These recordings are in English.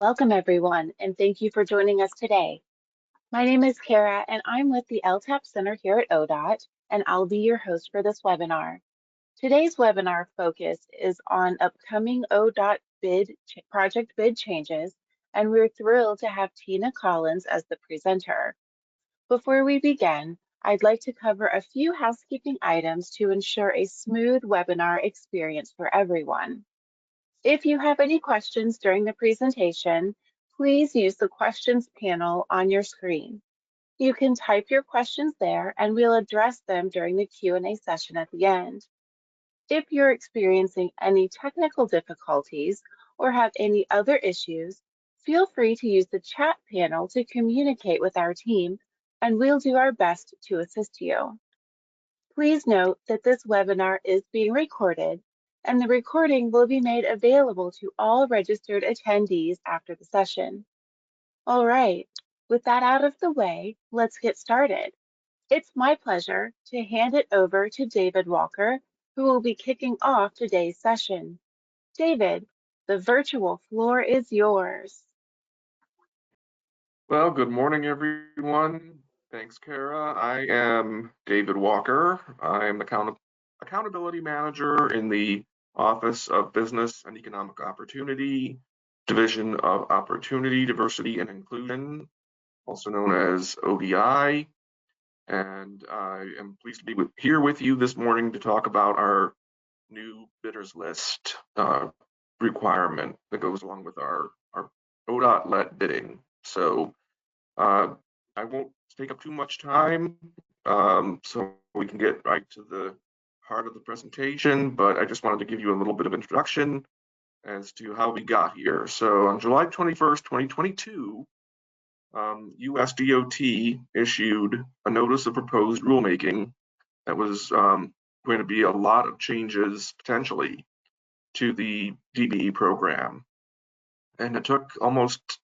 Welcome everyone, and thank you for joining us today. My name is Kara, and I'm with the LTAP Center here at ODOT, and I'll be your host for this webinar. Today's webinar focus is on upcoming ODOT project bid changes, and we're thrilled to have Tina Collins as the presenter. Before we begin, I'd like to cover a few housekeeping items to ensure a smooth webinar experience for everyone. If you have any questions during the presentation, please use the questions panel on your screen. You can type your questions there and we'll address them during the Q&A session at the end. If you're experiencing any technical difficulties or have any other issues, feel free to use the chat panel to communicate with our team, and we'll do our best to assist you. Please note that this webinar is being recorded, and the recording will be made available to all registered attendees after the session. All right, with that out of the way, let's get started. It's my pleasure to hand it over to David Walker, who will be kicking off today's session. David, the virtual floor is yours. Well, good morning, everyone. Thanks, Kara. I am David Walker. I am Accountability Manager in the Office of Business and Economic Opportunity, Division of Opportunity, Diversity, and Inclusion, also known as ODI. And I am pleased to be here with you this morning to talk about our new bidders list requirement that goes along with our ODOT-led bidding. So I won't take up too much time, so we can get right to the heart of the presentation, but I just wanted to give you a little bit of introduction as to how we got here. So on July 21st, 2022, US DOT issued a notice of proposed rulemaking that was going to be a lot of changes potentially to the DBE program. And it took almost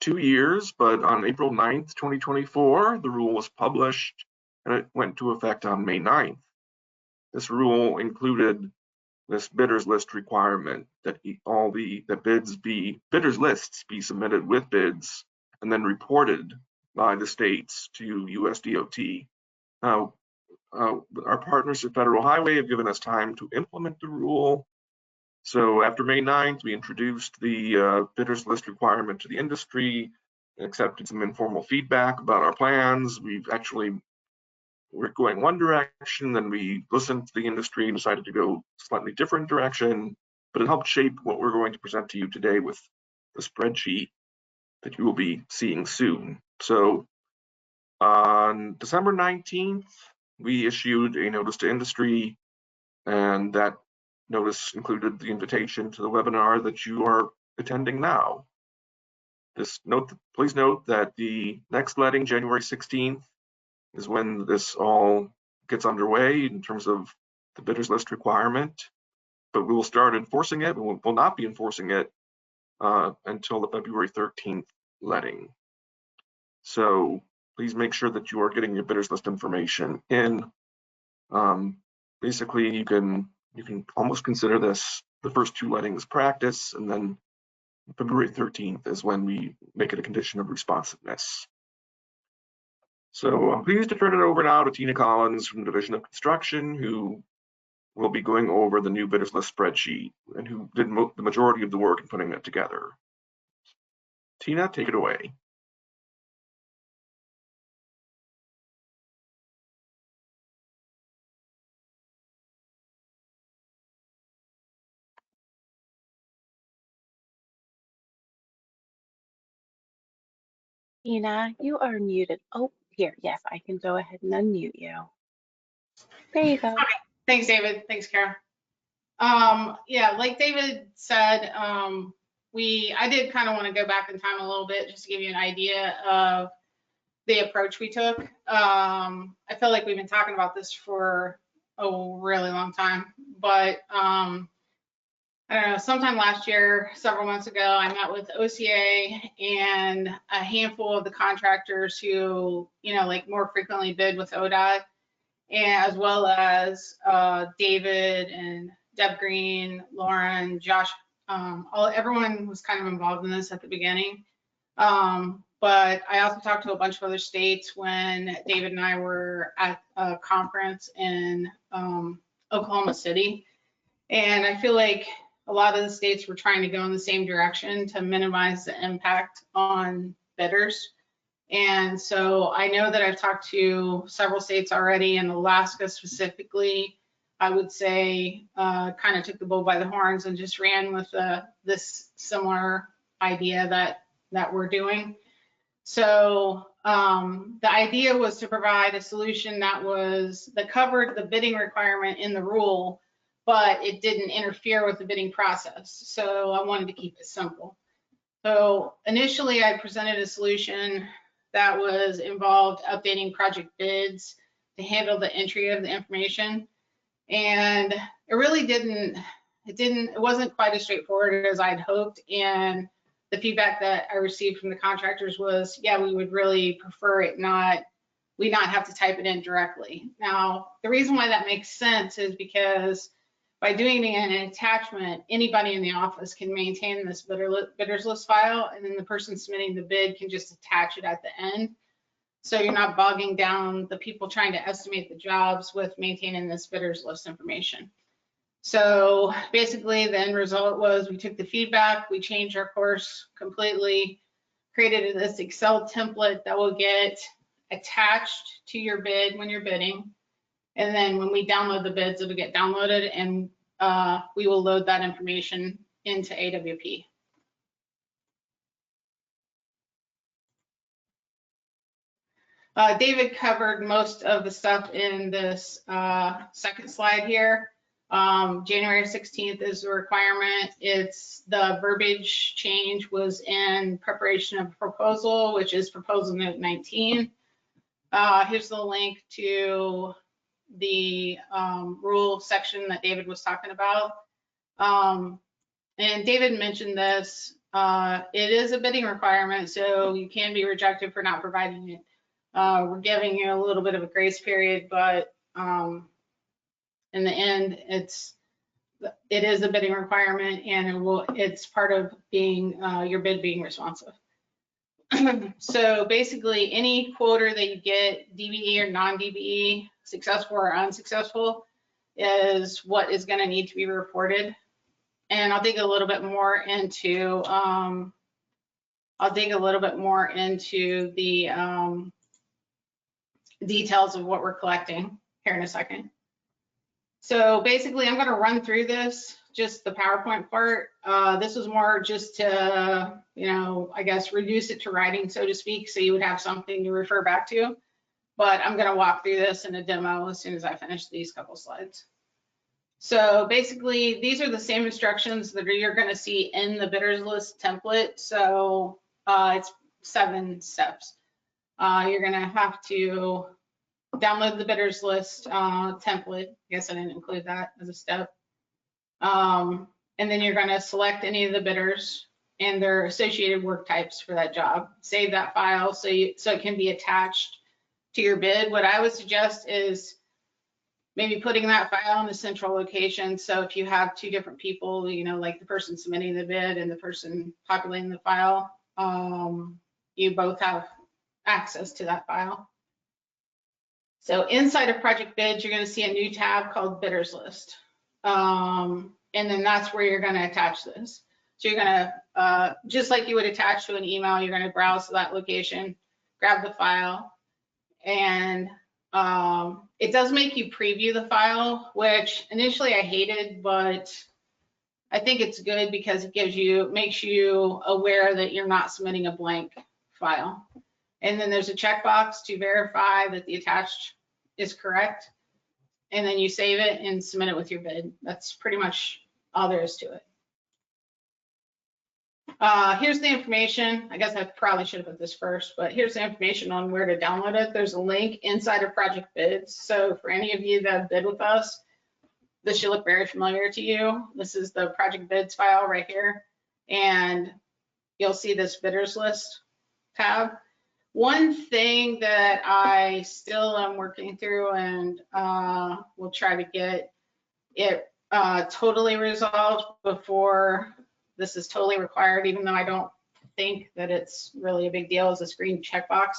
2 years, but on April 9th, 2024, the rule was published and it went into effect on May 9th. This rule included this bidders list requirement that bidders lists be submitted with bids and then reported by the states to US DOT. Now, our partners at Federal Highway have given us time to implement the rule. So after May 9th, we introduced the bidders list requirement to the industry, accepted some informal feedback about our plans. We're going one direction, then we listened to the industry and decided to go a slightly different direction, but it helped shape what we're going to present to you today with the spreadsheet that you will be seeing soon. So on December 19th, we issued a notice to industry, and that notice included the invitation to the webinar that you are attending now. Please note that the next letting, January 16th, is when this all gets underway in terms of the bidders list requirement, but we will start enforcing it. We will not be enforcing it until the February 13th letting. So please make sure that you are getting your bidders list information in. Basically, you can almost consider this the first 2 lettings practice, and then February 13th is when we make it a condition of responsiveness. So I'm pleased to turn it over now to Tina Collins from the Division of Construction, who will be going over the new bidders list spreadsheet and who did the majority of the work in putting it together. Tina, take it away. Tina, you are muted. Oh, here, yes, I can go ahead and unmute you. There you go. Okay. Thanks, David. Thanks, Kara. Yeah, like David said, I did kind of want to go back in time a little bit just to give you an idea of the approach we took. I feel like we've been talking about this for a really long time, but I don't know, sometime last year, several months ago, I met with OCA and a handful of the contractors who, like more frequently bid with ODOT, and as well as David and Deb Green, Lauren, Josh everyone was kind of involved in this at the beginning. But I also talked to a bunch of other states when David and I were at a conference in Oklahoma City. And I feel like a lot of the states were trying to go in the same direction to minimize the impact on bidders. And so I know that I've talked to several states already, and Alaska specifically, I would say kind of took the bull by the horns and just ran with this similar idea that we're doing. So the idea was to provide a solution that covered the bidding requirement in the rule, but it didn't interfere with the bidding process. So I wanted to keep it simple. So initially I presented a solution that was involved updating project bids to handle the entry of the information. And it wasn't quite as straightforward as I'd hoped. And the feedback that I received from the contractors was, yeah, we would really prefer we not have to type it in directly. Now, the reason why that makes sense is because by doing it in an attachment, anybody in the office can maintain this bidders list file, and then the person submitting the bid can just attach it at the end. So you're not bogging down the people trying to estimate the jobs with maintaining this bidders list information. So basically the end result was we took the feedback, we changed our course completely, created this Excel template that will get attached to your bid when you're bidding. And then when we download the bids, it'll get downloaded, and we will load that information into AWP. David covered most of the stuff in this second slide here. January 16th is the requirement. It's the verbiage change was in preparation of proposal, which is proposal note 19. Here's the link to the rule section that David was talking about. And David mentioned this. It is a bidding requirement, so you can be rejected for not providing it. We're giving you a little bit of a grace period, but in the end, it is a bidding requirement, and it's part of being your bid being responsive. So basically, any quoter that you get, DBE or non-DBE, successful or unsuccessful, is what is going to need to be reported. And I'll dig a little bit more into the details of what we're collecting here in a second. So basically, I'm going to run through this, just the PowerPoint part. This was more just to, I guess, reduce it to writing, so to speak, so you would have something to refer back to. But I'm going to walk through this in a demo as soon as I finish these couple slides. So basically, these are the same instructions that you're going to see in the bidders list template. So it's 7 steps. You're going to have to download the bidders list template. I guess I didn't include that as a step. And then you're going to select any of the bidders and their associated work types for that job. Save that file so it can be attached to your bid. What I would suggest is maybe putting that file in a central location. So if you have 2 different people, like the person submitting the bid and the person populating the file, you both have access to that file. So inside of project bids, you're going to see a new tab called bidders list. And then that's where you're going to attach this. So you're going to, just like you would attach to an email, you're going to browse to that location, grab the file, and it does make you preview the file, which initially I hated, but I think it's good because it makes you aware that you're not submitting a blank file. And then there's a checkbox to verify that the attached is correct. And then you save it and submit it with your bid. That's pretty much all there is to it. Here's the information. I guess I probably should have put this first, but here's the information on where to download it. There's a link inside of project bids. So for any of you that have bid with us, this should look very familiar to you. This is the project bids file right here. And you'll see this bidders list tab. One thing that I still am working through, and we'll try to get it totally resolved before this is totally required, even though I don't think that it's really a big deal, is this green checkbox.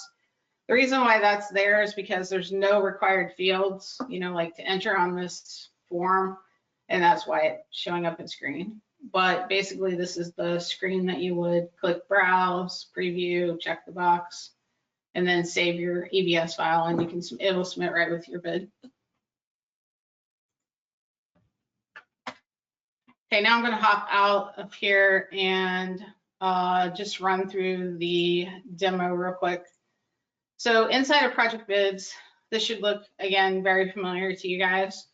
The reason why that's there is because there's no required fields, like to enter on this form, and that's why it's showing up in screen. But basically, this is the screen that you would click browse, preview, check the box, and then save your EBS file, and it'll submit right with your bid. Okay, now I'm going to hop out of here and just run through the demo real quick. So inside of project bids, this should look, again, very familiar to you guys.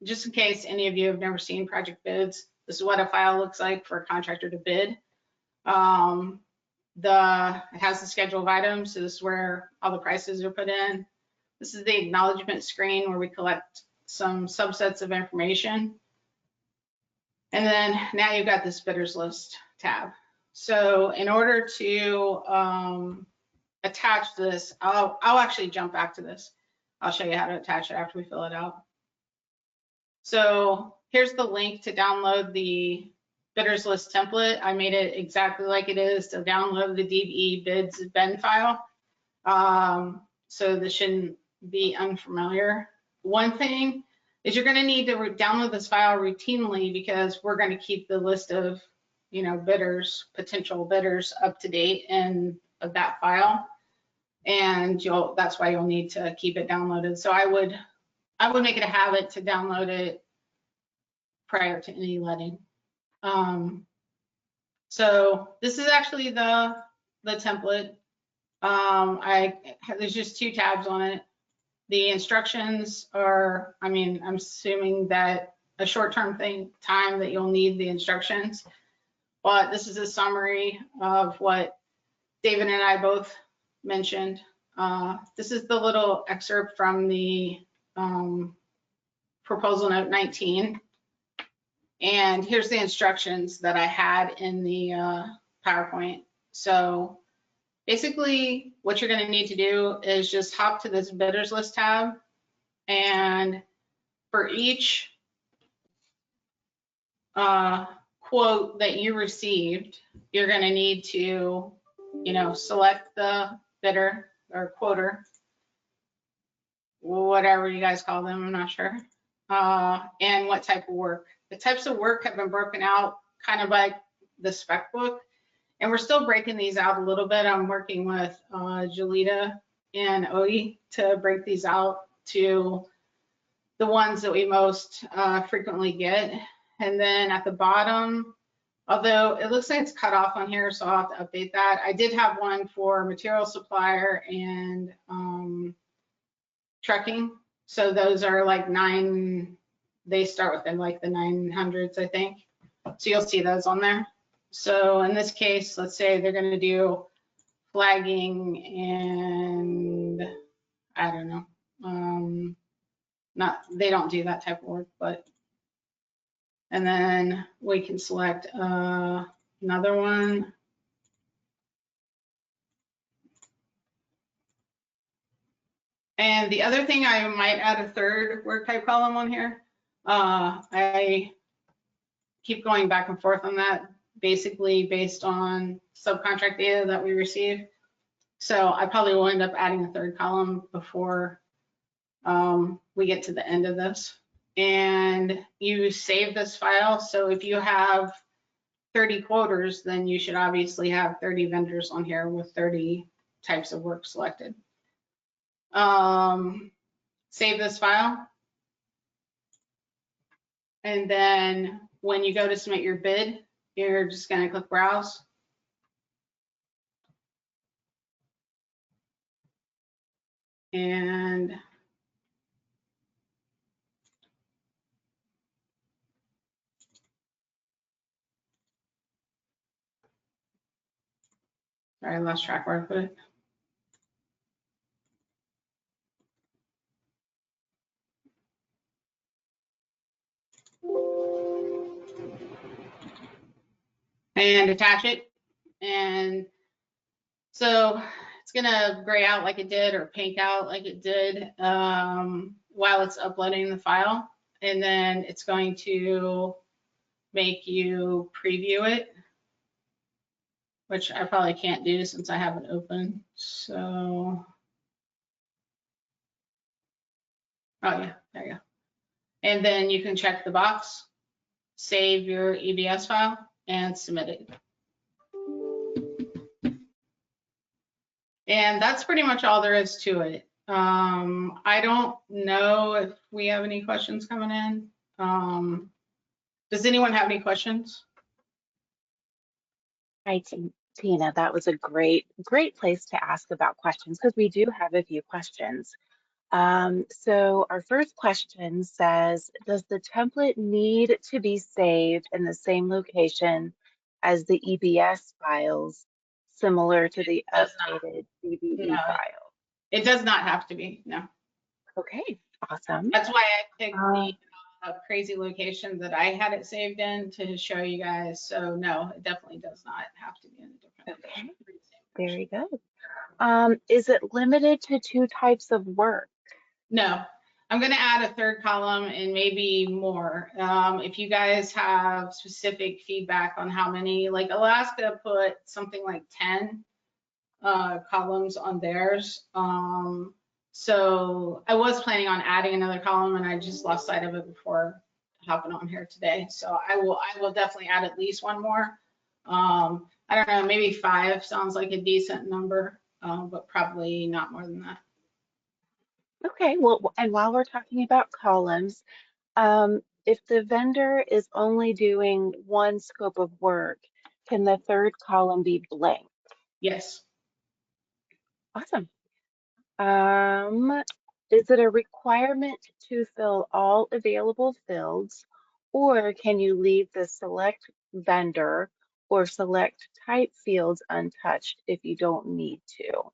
Just in case any of you have never seen project bids, this is what a file looks like for a contractor to bid. It has the schedule of items, so this is where all the prices are put in. This is the acknowledgement screen where we collect some subsets of information. And then now you've got this bidders list tab. So in order to attach this, I'll actually jump back to this. I'll show you how to attach it after we fill it out. So here's the link to download the bidders list template. I made it exactly like it is to download the DBE bids bin file. So this shouldn't be unfamiliar. One thing is you're going to need to download this file routinely because we're going to keep the list of bidders, potential bidders, up to date in that file, and that's why you'll need to keep it downloaded. So I would make it a habit to download it prior to any letting. So this is actually the template. There's just 2 tabs on it. The instructions are, I'm assuming that a short-term time that you'll need the instructions, but this is a summary of what David and I both mentioned. This is the little excerpt from the proposal note 19. And here's the instructions that I had in the PowerPoint. So basically what you're going to need to do is just hop to this bidders list tab, and for each quote that you received, you're going to need to, select the bidder or quoter, whatever you guys call them, I'm not sure, and what type of work. The types of work have been broken out kind of like the spec book, and we're still breaking these out a little bit. I'm working with Julita and Odie to break these out to the ones that we most frequently get. And then at the bottom, although it looks like it's cut off on here, so I'll have to update that. I did have one for material supplier and trucking. So those are like they start within like the 900s, I think. So you'll see those on there. So in this case, let's say they're going to do flagging and I don't know, they don't do that type of work, but, and then we can select another one. And the other thing, I might add a third work type column on here. I keep going back and forth on that, basically based on subcontract data that we receive. So I probably will end up adding a third column before we get to the end of this. And you save this file. So if you have 30 quoters, then you should obviously have 30 vendors on here with 30 types of work selected. Save this file. And then when you go to submit your bid, you're just going to click browse. And sorry, I lost track where I put it. And attach it. And so it's gonna gray out like it did or pink out like it did while it's uploading the file. And then it's going to make you preview it, which I probably can't do since I have it open. So, oh yeah, there you go. And then you can check the box, save your EBS file, and submit it. And that's pretty much all there is to it. I don't know if we have any questions coming in. Does anyone have any questions? Hi, Tina. That was a great place to ask about questions because we do have a few questions. So our first question says, does the template need to be saved in the same location as the EBS files, similar to the Does not. updated DBE No, file? it does not have to be, no. Okay, awesome. That's why I picked Uh, the crazy location that I had it saved in to show you guys. So no, it definitely does not have to be in a different okay, location. very good. Is it limited to 2 types of work? No, I'm going to add a third column and maybe more. If you guys have specific feedback on how many, like Alaska put something like 10 columns on theirs. So I was planning on adding another column and I just lost sight of it before hopping on here today. So I will definitely add at least one more. I don't know, maybe 5 sounds like a decent number, but probably not more than that. Okay, well, and while we're talking about columns, if the vendor is only doing one scope of work, can the third column be blank? Yes. Awesome. Is it a requirement to fill all available fields, or can you leave the select vendor or select type fields untouched if you don't need to?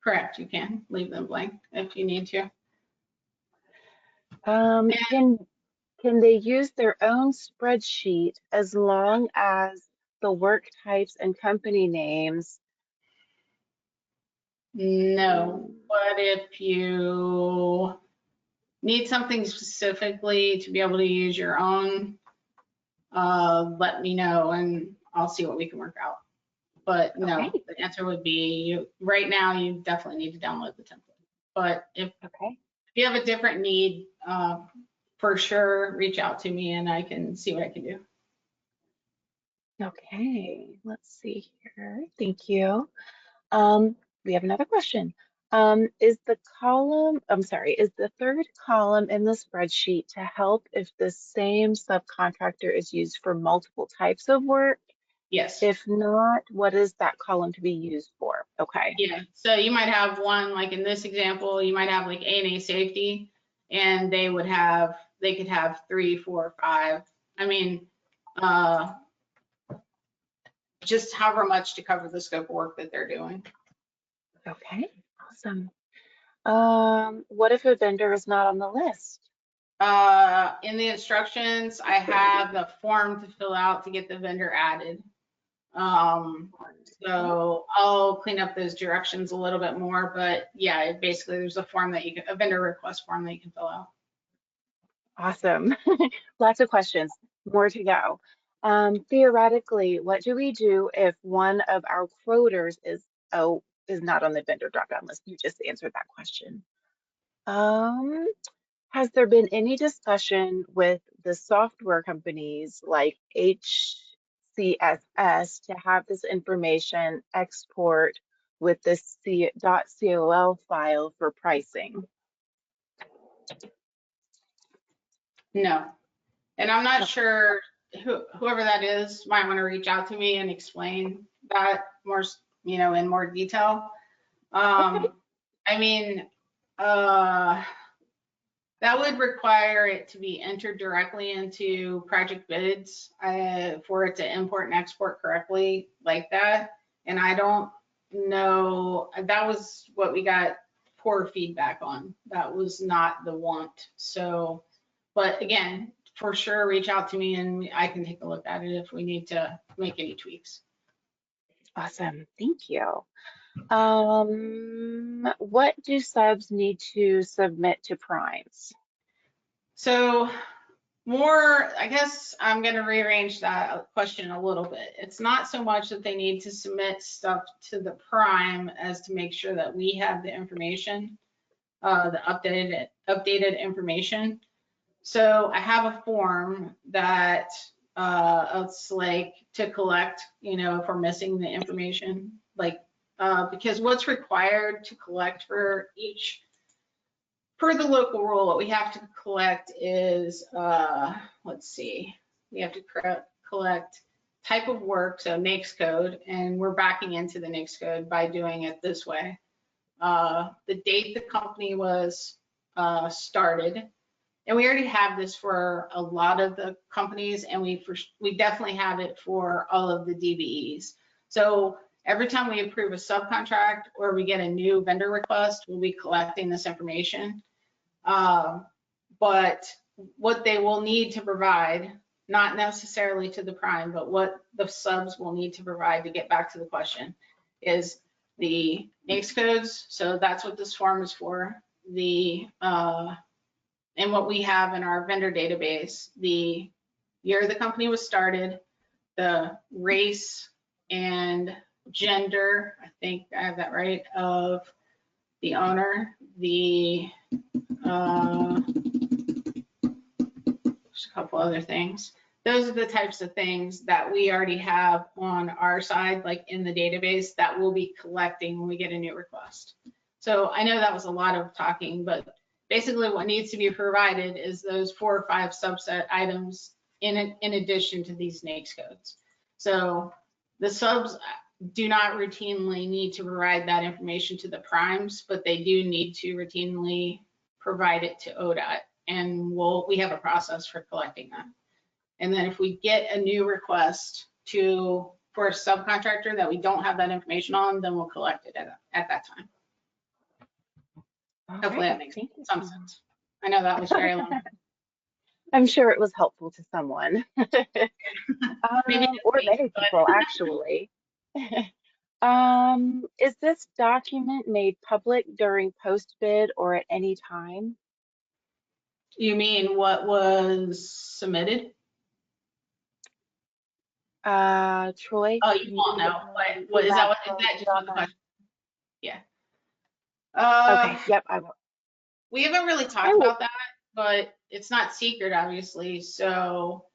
Correct, you can leave them blank if you need to. Can they use their own spreadsheet as long as the work types and company names? No, but if you need something specifically to be able to use your own, let me know and I'll see what we can work out. But Okay, no, the answer would be right now you definitely need to download the template. But if okay, you have a different need, for sure, reach out to me and I can see what I can do. okay. Let's see here. Thank you. We have another question. Is the third column in the spreadsheet to help if the same subcontractor is used for multiple types of work? Yes. If not, what is that column to be used for? Okay. Yeah. So you might have one, like in this example, you might have like A&A safety, and they could have 3, 4, 5. I mean, just however much to cover the scope of work that they're doing. Okay, awesome. What if a vendor is not on the list? In the instructions, I have the form to fill out to get the vendor added. So I'll clean up those directions a little bit more, but yeah, basically there's a form that a vendor request form that you can fill out. Awesome. Lots of questions, more to go. Theoretically, what do we do if one of our quoters is not on the vendor drop-down list? You just answered that question. Has there been any discussion with the software companies like HCSS to have this information export with the .col file for pricing? No. And I'm not No. sure whoever that is might want to reach out to me and explain that more, in more detail. Okay. I mean, that would require it to be entered directly into project bids for it to import and export correctly like that. And I don't know, that was what we got poor feedback on. That was not the want. So, but again, for sure, reach out to me and I can take a look at it if we need to make any tweaks. Awesome. Thank you. What do subs need to submit to primes? So More, I guess I'm going to rearrange that question a little bit. It's not so much that they need to submit stuff to the prime as to make sure that we have the information, the updated information. So I have a form that it's like to collect, you know, if we're missing the information, like because what's required to collect for each, per the local rule, what we have to collect is, let's see, we have to collect type of work, so NAICS code, and we're backing into the NAICS code by doing it this way. The date the company was started, and we already have this for a lot of the companies, and we definitely have it for all of the DBEs. So every time we approve a subcontract or we get a new vendor request, we'll be collecting this information. But what they will need to provide, not necessarily to the prime, but what the subs will need to provide, to get back to the question, is the NAICS codes. So that's what this form is for. The and what we have in our vendor database, the year the company was started, the race and gender, I think I have that right, of the owner, the there's a couple other things. Those are the types of things that we already have on our side, like in the database, that we'll be collecting when we get a new request. So I know that was a lot of talking, but basically what needs to be provided is those 4 or 5 subset items in addition to these NAICS codes. So the subs do not routinely need to provide that information to the primes, but they do need to routinely provide it to ODOT, and we have a process for collecting that. And then if we get a new request for a subcontractor that we don't have that information on, then we'll collect it at that time. Hopefully that makes some sense. I know that was very long. I'm sure it was helpful to someone. Maybe or many people, actually. Is this document made public during post-bid or at any time? You mean what was submitted? Troy? Oh, you won't know. What is that? Is that just what the question? Yeah. Okay. Yep. I will. We haven't really talked about that, but it's not secret, obviously. So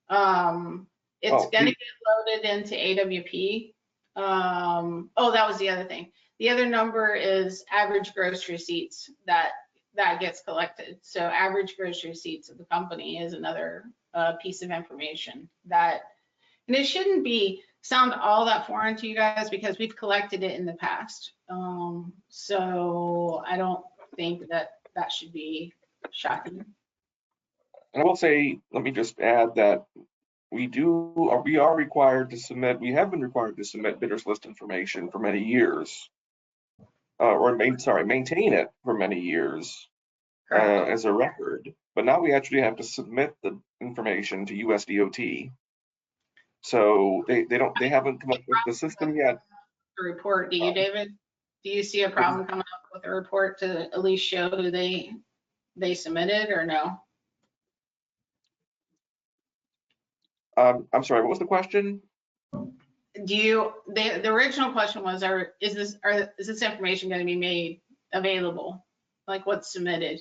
it's going to get loaded into AWP. Oh, that was the other thing. The other number is average gross receipts that gets collected. So average gross receipts of the company is another piece of information that, and it shouldn't sound all that foreign to you guys because we've collected it in the past. So I don't think that should be shocking. And I will say, let me just add that we are required to submit, we have been required to submit bidders list information for many years, maintain it for many years as a record. But now we actually have to submit the information to USDOT. So they haven't come up with the system yet. The report, do you, David? Do you see a problem coming up with a report to at least show who they submitted, or no? I'm sorry, what was the question? The original question was, is this information going to be made available, like what's submitted?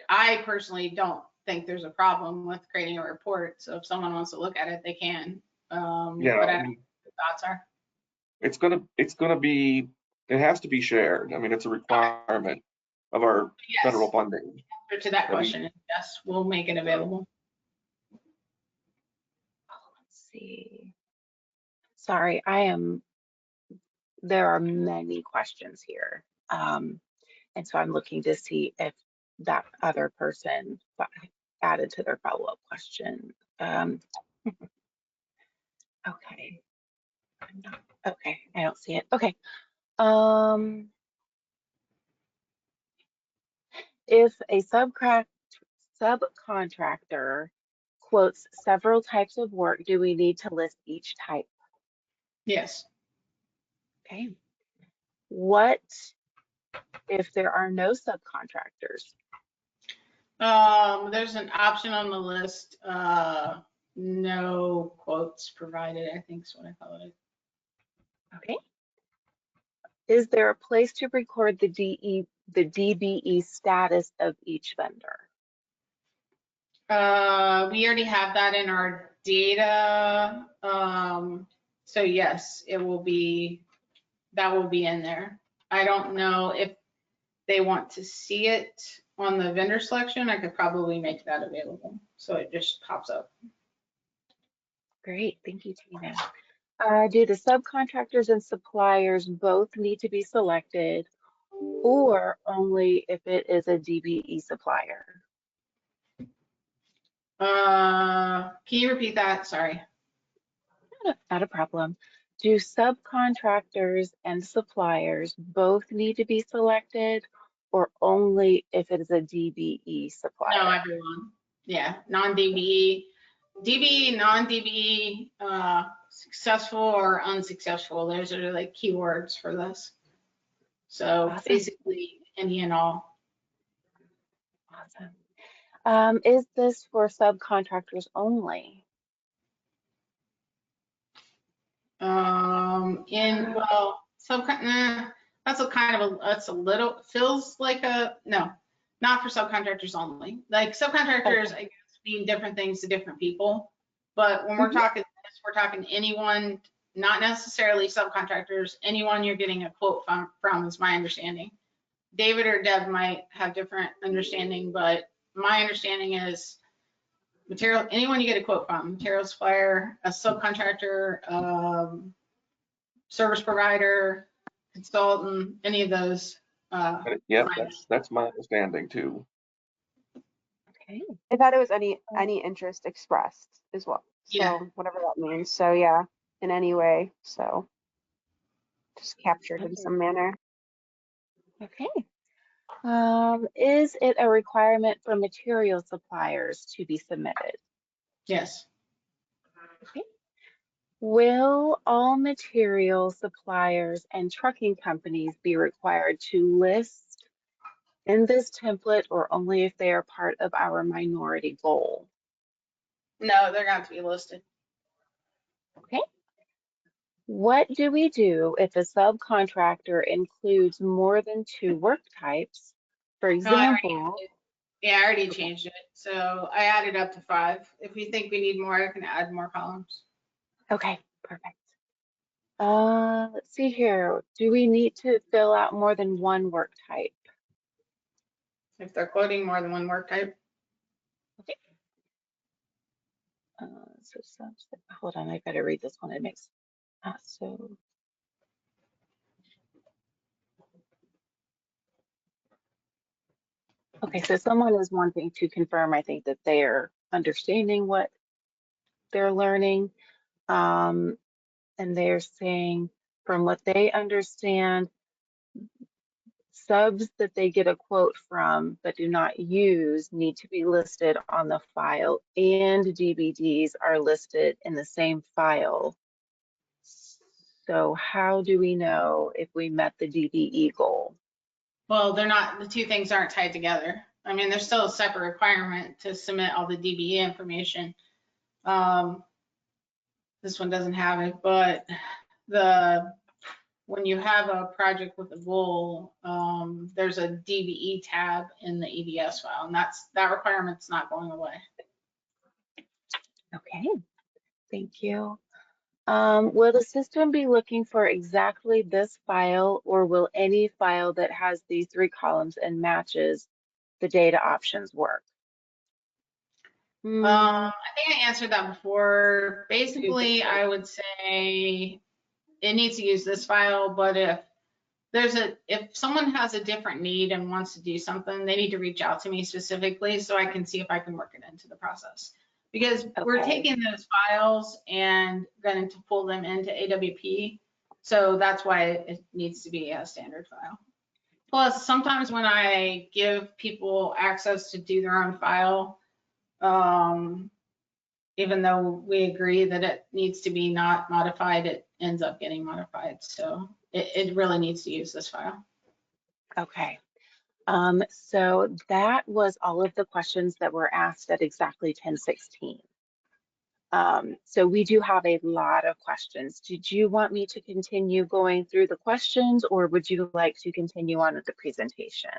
I personally don't think there's a problem with creating a report. So if someone wants to look at it, they can. Yeah, what the thoughts are. It has to be shared. I mean, it's a requirement of our federal funding. Answer to that question, yes, we'll make it available. Let's see. Sorry, there are many questions here. And so I'm looking to see if that other person added to their follow-up question. Okay. Okay, I don't see it. Okay. If a subcontractor quotes several types of work, do we need to list each type? Yes. Okay. What if there are no subcontractors? There's an option on the list, no quotes provided, I think is what I call it. Okay. Is there a place to record the DBE status of each vendor? We already have that in our data. So yes, that will be in there. I don't know if they want to see it on the vendor selection. I could probably make that available. So it just pops up. Great, thank you, Tina. Do the subcontractors and suppliers both need to be selected, or only if it is a DBE supplier? Can you repeat that? Sorry. Not a problem. Do subcontractors and suppliers both need to be selected, or only if it is a DBE supplier? No, everyone. Yeah, non-DBE. DBE, non-DBE, successful or unsuccessful. Those are like keywords for this. So Awesome. basically any and all. Awesome. Is this for subcontractors only? That's a little, feels like no, not for subcontractors only. Like subcontractors, Okay. I guess, mean different things to different people. But when we're talking this, we're talking anyone, not necessarily subcontractors, anyone you're getting a quote from is my understanding. David or Deb might have different understanding, but my understanding is material, anyone you get a quote from, material supplier, a subcontractor, service provider, consultant, any of those. Yeah, that's my understanding too. Okay. I thought it was any interest expressed as well. So Yeah. whatever that means. So yeah, in any way. So just captured in some manner. Okay. Is it a requirement for material suppliers to be submitted? Yes. Okay. Will all material suppliers and trucking companies be required to list in this template, or only if they are part of our minority goal? No, they're going to be listed. Okay. What do we do if a subcontractor includes more than 2 work types? For example, I already changed it. So I added up to 5. If we think we need more, I can add more columns. okay, perfect. Let's see here. Do we need to fill out more than 1 work type? If they're quoting more than one work type. Okay. Hold on, I better read this one. It makes so. Okay, so someone is wanting to confirm, I think, that they're understanding what they're learning. And they're saying, from what they understand, subs that they get a quote from but do not use need to be listed on the file, and DBDs are listed in the same file. So how do we know if we met the DBE goal? Well, they're not, the two things aren't tied together. I mean, there's still a separate requirement to submit all the DBE information. This one doesn't have it, but when you have a project with a goal, there's a DBE tab in the EDS file, and that requirement's not going away. Okay, thank you. Will the system be looking for exactly this file, or will any file that has these 3 columns and matches the data options work? I think I answered that before. Basically, I would say it needs to use this file, but if someone has a different need and wants to do something, they need to reach out to me specifically so I can see if I can work it into the process. Because we're taking those files and going to pull them into AWP. So that's why it needs to be a standard file. Plus, sometimes when I give people access to do their own file, even though we agree that it needs to be not modified, it ends up getting modified. So it really needs to use this file. Okay. So that was all of the questions that were asked at exactly 10:16. So we do have a lot of questions. Did you want me to continue going through the questions, or would you like to continue on with the presentation?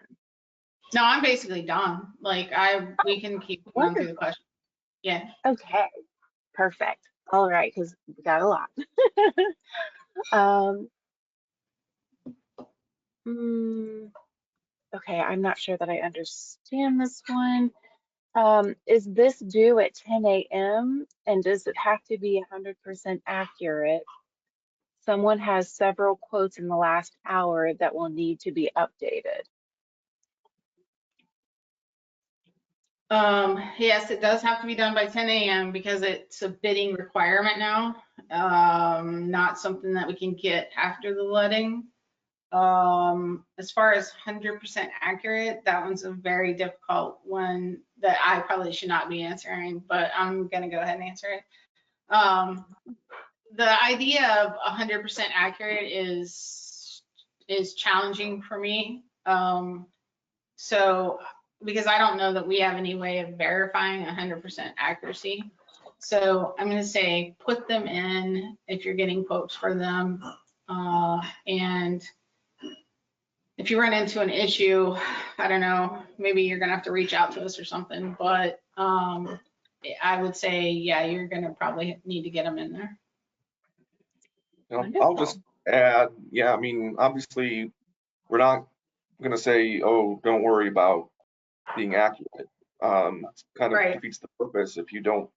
No, I'm basically done. Like we can keep going through the Wonderful. questions. Yeah. Okay, perfect. All right, because we got a lot. Um, mm, okay, I'm not sure that I understand this one. Is this due at 10 a.m. and does it have to be 100% accurate? Someone has several quotes in the last hour that will need to be updated. Yes, it does have to be done by 10 a.m. because it's a bidding requirement now. Not something that we can get after the letting. As far as 100% accurate, that one's a very difficult one that I probably should not be answering, but I'm gonna go ahead and answer it. The idea of 100% accurate is challenging for me. So because I don't know that we have any way of verifying 100% accuracy. So I'm going to say put them in if you're getting quotes for them. And if you run into an issue, I don't know, maybe you're going to have to reach out to us or something. But I would say, yeah, you're going to probably need to get them in there. I'll just add, yeah, I mean, obviously, we're not going to say, oh, don't worry about being accurate. It kind of Right. defeats the purpose if you don't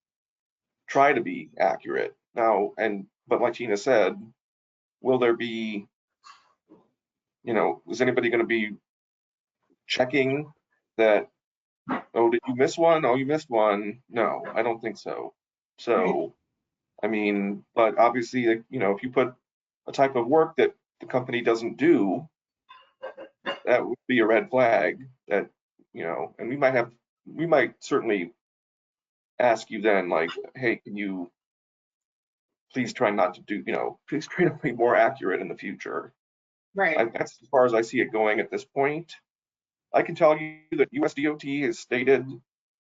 try to be accurate. Now, but like Tina said, will there be, is anybody going to be checking that, oh, did you miss one? Oh, you missed one. No, I don't think so. So, I mean, but obviously, if you put a type of work that the company doesn't do, that would be a red flag that, and we might certainly ask you then, like, hey, can you please try not to do, please try to be more accurate in the future. Right. That's as far as I see it going at this point. I can tell you that US DOT has stated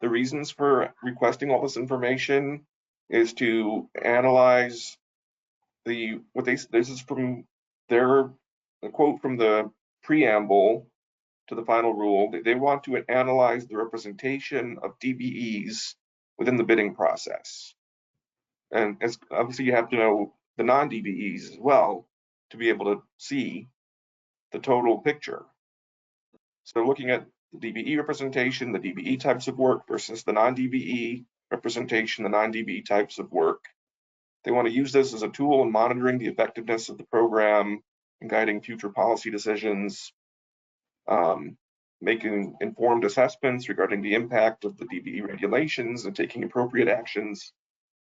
the reasons for requesting all this information is to analyze this is from a quote from the preamble to the final rule. They want to analyze the representation of DBEs within the bidding process. And obviously you have to know the non-DBEs as well to be able to see the total picture. So looking at the DBE representation, the DBE types of work versus the non-DBE representation, the non-DBE types of work. They want to use this as a tool in monitoring the effectiveness of the program and guiding future policy decisions, making informed assessments regarding the impact of the DBE regulations and taking appropriate actions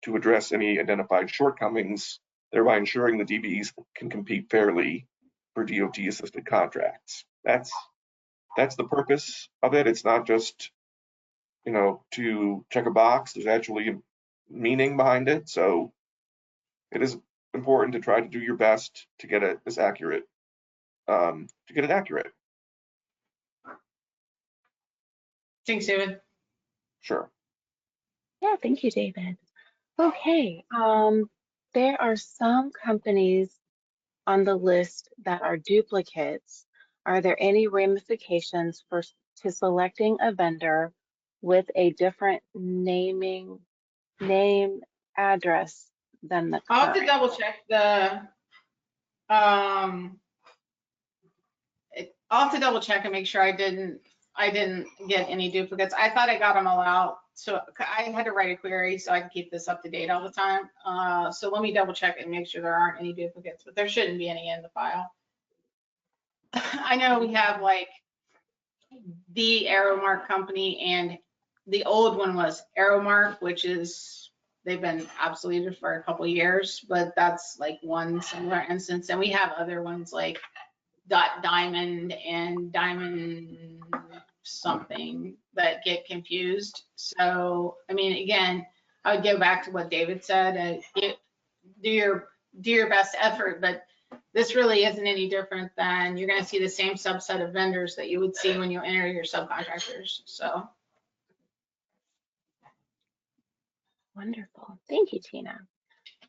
to address any identified shortcomings, thereby ensuring the DBEs can compete fairly for DOT-assisted contracts. That's the purpose of it. It's not just, to check a box. There's actually a meaning behind it. So it is important to try to do your best to get it as accurate, Thanks, David. Sure. Yeah, thank you, David. Okay, there are some companies on the list that are duplicates. Are there any ramifications to selecting a vendor with a different name address than the I'll have to current? double check I'll have to double check and make sure I didn't get any duplicates. I thought I got them all out. So I had to write a query so I can keep this up to date all the time. So let me double check and make sure there aren't any duplicates, but there shouldn't be any in the file. I know we have like the Aeromark company, and the old one was Aeromark, which is, they've been obsoleted for a couple of years, but that's like one similar instance. And we have other ones like Diamond and Diamond something that get confused. So, I mean, again, I would go back to what David said, do your best effort, but this really isn't any different than, you're gonna see the same subset of vendors that you would see when you enter your subcontractors, so. Wonderful. Thank you, Tina.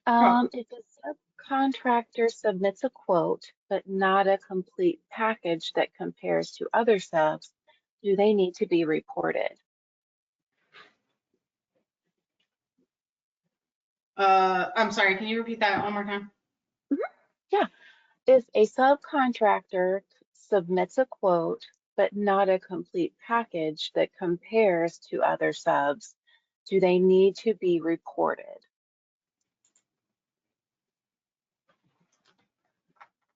Cool. If a subcontractor submits a quote, but not a complete package that compares to other subs, do they need to be reported? I'm sorry, can you repeat that one more time? Yeah. If a subcontractor submits a quote, but not a complete package that compares to other subs, do they need to be reported?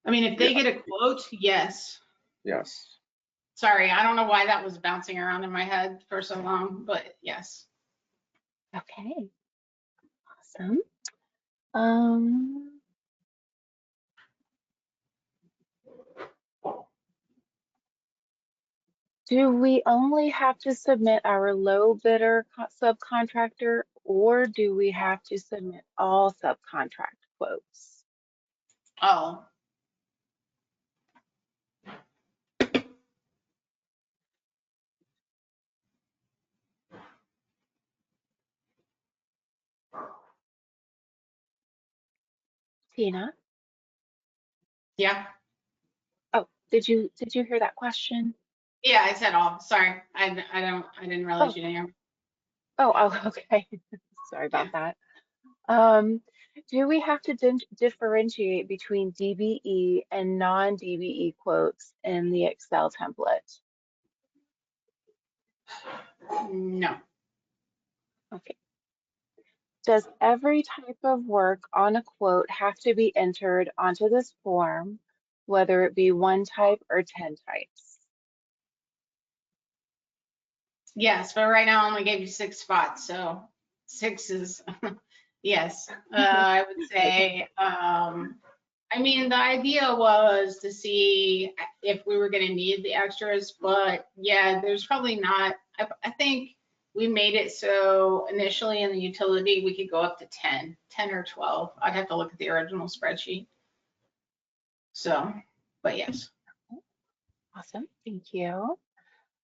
I mean, if they get a quote, yes. Yes. Sorry, I don't know why that was bouncing around in my head for so long, but yes. Okay, awesome. Um, do we only have to submit our low bidder subcontractor, or do we have to submit all subcontract quotes? Oh, Tina? yeah. Oh, did you hear that question? Yeah, I said all. Sorry, I didn't realize Oh, you didn't hear. oh, okay. Sorry Yeah. about that. Um, do we have to differentiate between DBE and non-DBE quotes in the Excel template? No. Okay. Does every type of work on a quote have to be entered onto this form, whether it be one type or 10 types? Yes, but right now I only gave you 6 spots, so 6 is yes. I would say, I mean, the idea was to see if we were going to need the extras, but yeah, there's probably not. I think we made it so initially in the utility we could go up to 10 or 12. I'd have to look at the original spreadsheet. So, but yes. Awesome, thank you.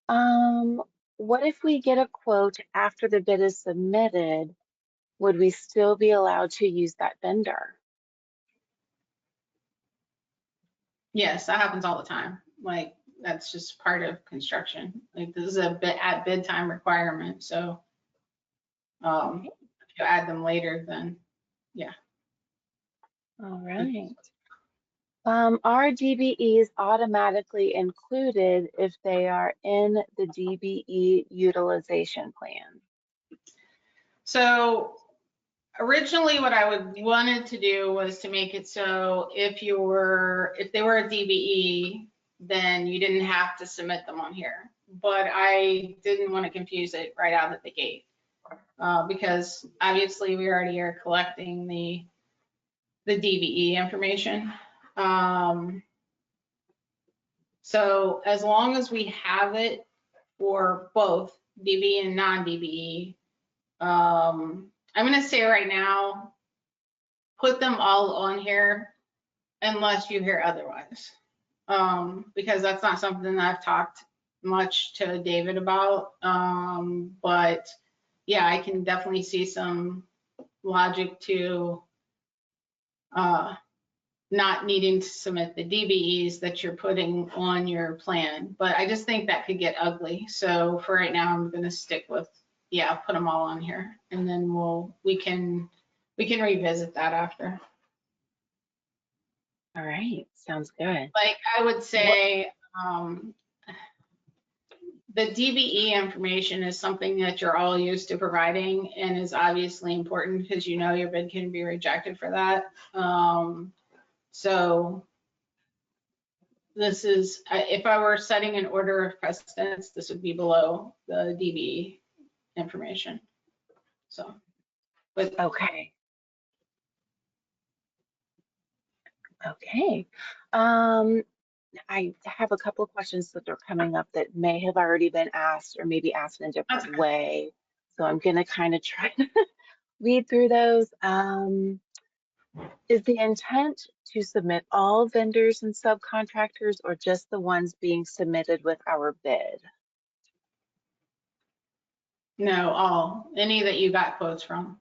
Um, what if we get a quote after the bid is submitted? Would we still be allowed to use that vendor? Yes, that happens all the time. Like, that's just part of construction. Like, this is a bit at bid time requirement, so Okay. if you add them later, then yeah. All right. Are DBEs automatically included if they are in the DBE utilization plan? So originally what I wanted to do was to make it so if they were a DBE, then you didn't have to submit them on here. But I didn't want to confuse it right out of the gate because obviously we already are collecting the DBE information. So as long as we have it for both DBE and non-DBE, I'm going to say right now, put them all on here unless you hear otherwise, because that's not something that I've talked much to David about. But yeah, I can definitely see some logic to not needing to submit the DBEs that you're putting on your plan. But I just think that could get ugly. So for right now, I'm going to stick with, yeah, put them all on here, and then we can revisit that after. All right, sounds good. Like I would say, the DBE information is something that you're all used to providing and is obviously important because you know your bid can be rejected for that. So this is, if I were setting an order of precedence, this would be below the DBE information. So, but Okay. Okay. I have a couple of questions that are coming up that may have already been asked or maybe asked in a that's different way. So I'm going to kind of try to weed through those. Is the intent to submit all vendors and subcontractors or just the ones being submitted with our bid? No, all, any that you got quotes from.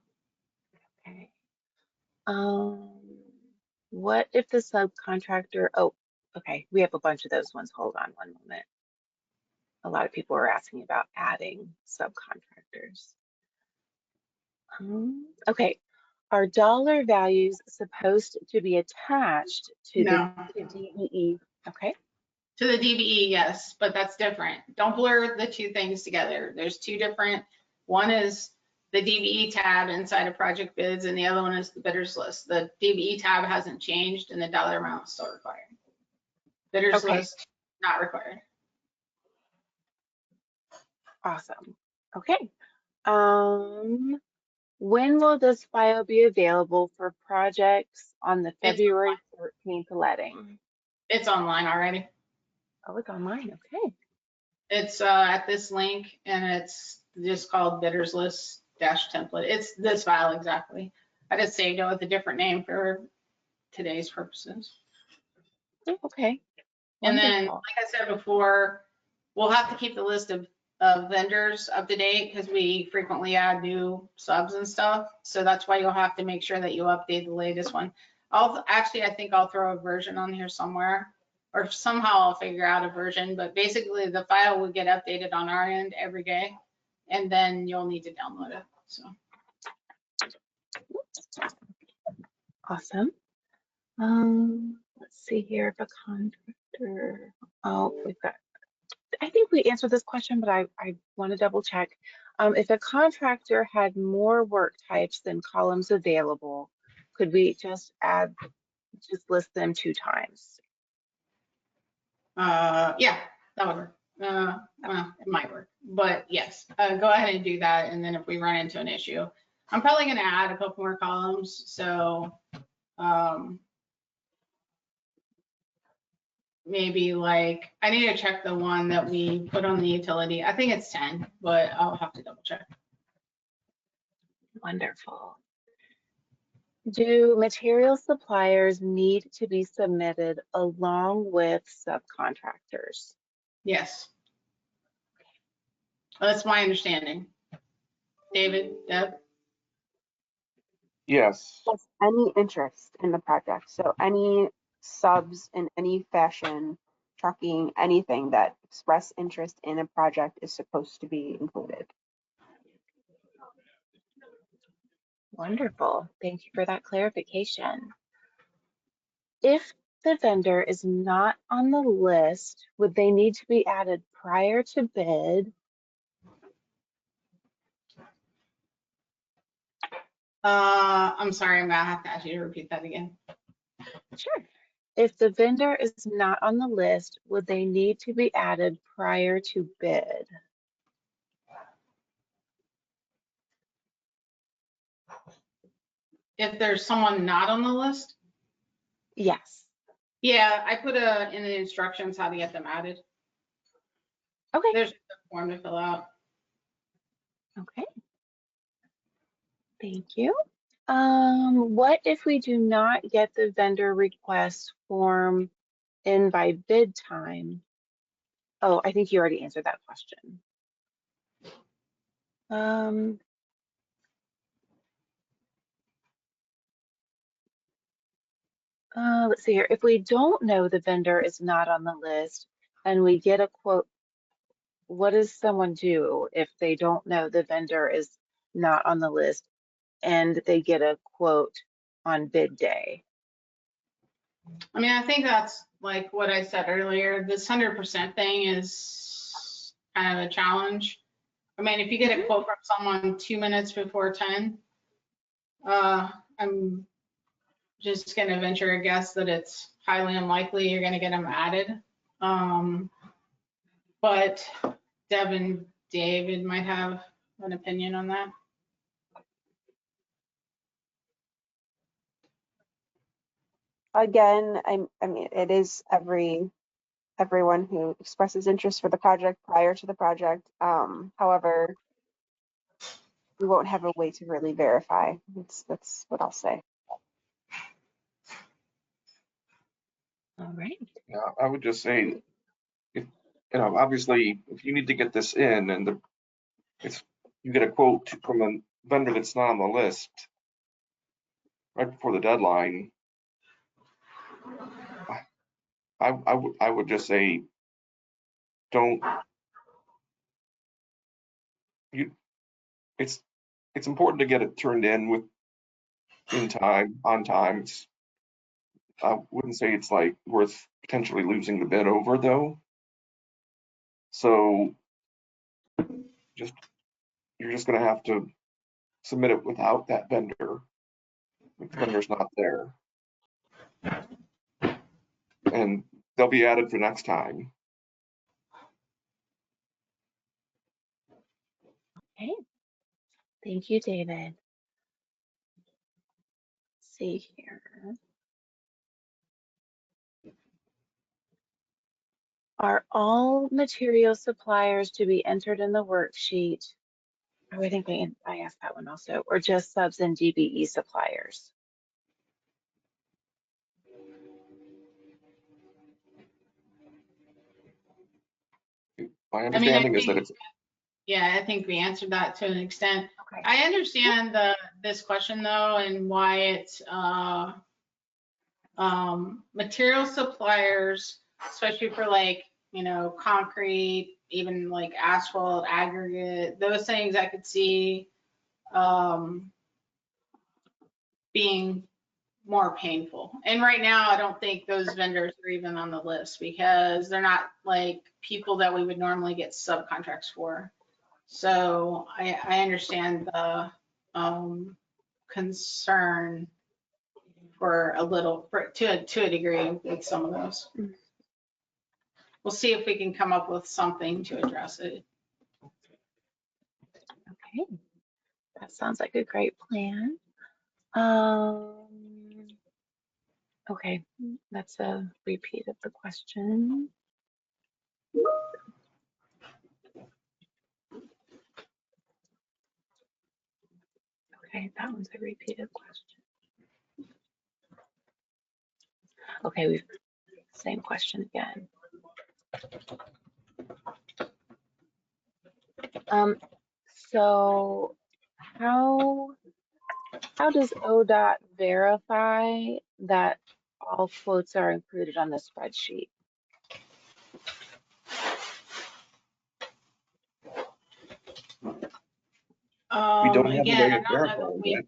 Okay. What if the subcontractor, oh, okay, we have a bunch of those ones. Hold on one moment. A lot of people are asking about adding subcontractors. Okay, are dollar values supposed to be attached to the No. DBE? Okay, To the DBE, yes, but that's different. Don't blur the two things together. There's two different, one is the DBE tab inside of project bids and the other one is the bidders list. The DBE tab hasn't changed and the dollar amount is still required. Bidders okay, list, not required. awesome. Okay, when will this file be available for projects on the It's February 13th letting? It's online already. Oh, it's online, okay. It's at this link and it's just called bidders list dash template. It's this file exactly. I just saved it with a different name for today's purposes. Oh, okay, And then, wonderful. like I said before, we'll have to keep the list of vendors up to date because we frequently add new subs and stuff. So that's why you'll have to make sure that you update the latest one. I think I'll throw a version on here somewhere, or somehow I'll figure out a version. But basically, the file will get updated on our end every day, and then you'll need to download it. So. Awesome. Let's see here if a contractor, oh, we've got, I think we answered this question, but I want to double check. If a contractor had more work types than columns available, could we just list them 2 times? Yeah, that would work. Well, it might work, but yes, go ahead and do that. And then if we run into an issue, I'm probably going to add a couple more columns. So maybe like, I need to check the one that we put on the utility. I think it's 10, but I'll have to double check. Wonderful. Do material suppliers need to be submitted along with subcontractors? Yes. That's my understanding. David, Deb? Yes. Yes, any interest in the project. So any subs in any fashion, trucking, anything that express interest in a project is supposed to be included. Wonderful. Thank you for that clarification. If the vendor is not on the list, would they need to be added prior to bid? I'm sorry, I'm gonna have to ask you to repeat that again. Sure. If the vendor is not on the list, would they need to be added prior to bid? If there's someone not on the list, Yes. yeah, I put in the instructions how to get them added. Okay. There's a form to fill out. Okay. Thank you. What if we do not get the vendor request form in by bid time? Oh, I think you already answered that question. Let's see here. If we don't know the vendor is not on the list and we get a quote, what does someone do if they don't know the vendor is not on the list and they get a quote on bid day? I mean, I think that's like what I said earlier. This 100% thing is kind of a challenge. I mean, if you get a quote from someone 2 minutes before 10, I'm just going to venture a guess that it's highly unlikely you're going to get them added. But Deb and David might have an opinion on that. Again, I mean, it is everyone who expresses interest for the project prior to the project. However, we won't have a way to really verify. That's what I'll say. All right. Yeah, I would just say, if, obviously, if you need to get this in and you get a quote from a vendor that's not on the list right before the deadline, I would just say, don't, you, it's, it's important to get it turned in on time. I wouldn't say it's like worth potentially losing the bid over though. So you're just gonna have to submit it without that vendor. If the vendor's not there. And they'll be added for next time. Okay. Thank you, David. Let's see here. Are all material suppliers to be entered in the worksheet? Oh, I think I asked that one also, or just subs and DBE suppliers? My I mean, I understanding is that think, it's, yeah, I think we answered that to an extent. Okay. I understand this question though, and why it's material suppliers, especially for like, concrete, even like asphalt, aggregate, those things I could see being more painful. And right now, I don't think those vendors are even on the list because they're not like people that we would normally get subcontracts for. So I understand the concern for to a degree with some of those. We'll see if we can come up with something to address it. Okay. That sounds like a great plan. Okay, that's a repeat of the question. Okay, that one's a repeated question. Okay, we've same question again. So how does ODOT verify that all quotes are included on the spreadsheet? we don't have a Again, way I of don't know that verifying we, that.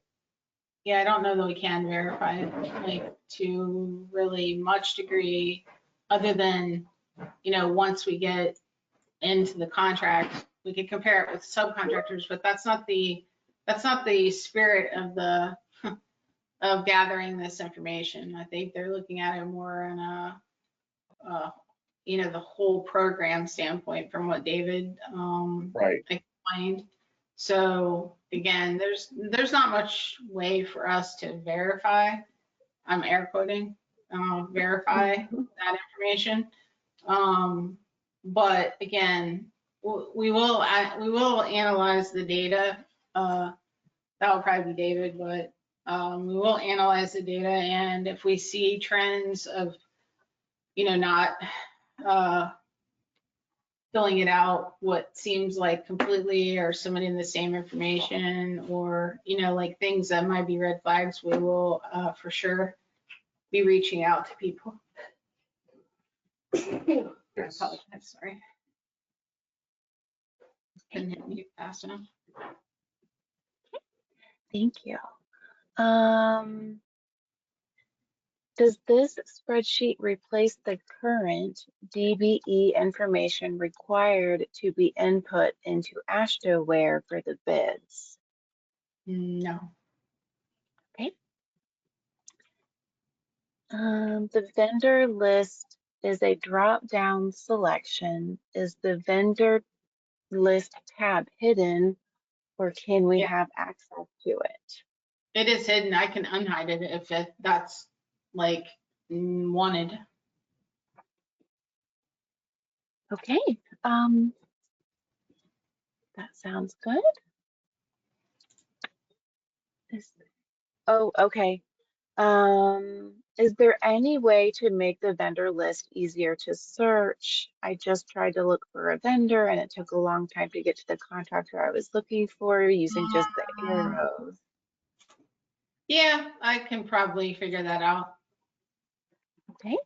yeah, I don't know that we can verify it, like to really much degree, other than, once we get into the contract, we could compare it with subcontractors, but that's not the spirit of the of gathering this information. I think they're looking at it more in a, the whole program standpoint from what David Right. explained. So again, there's not much way for us to verify. I'm air quoting, verify that information. But again, we will analyze the data. That will probably be David, but we will analyze the data, and if we see trends of, not filling it out what seems like completely, or submitting the same information, or like things that might be red flags, we will for sure be reaching out to people. I Yes. apologize, sorry. Couldn't hit mute fast enough. Thank you. Does this spreadsheet replace the current DBE information required to be input into AstroWare for the bids? No. Okay. The vendor list is a drop-down selection. Is the vendor list tab hidden, or can we Yeah. have access to it? It is hidden. I can unhide it if that's like wanted. Okay. That sounds good. Oh, okay. Is there any way to make the vendor list easier to search? I just tried to look for a vendor and it took a long time to get to the contractor I was looking for using just the arrows. Yeah, I can probably figure that out. Okay.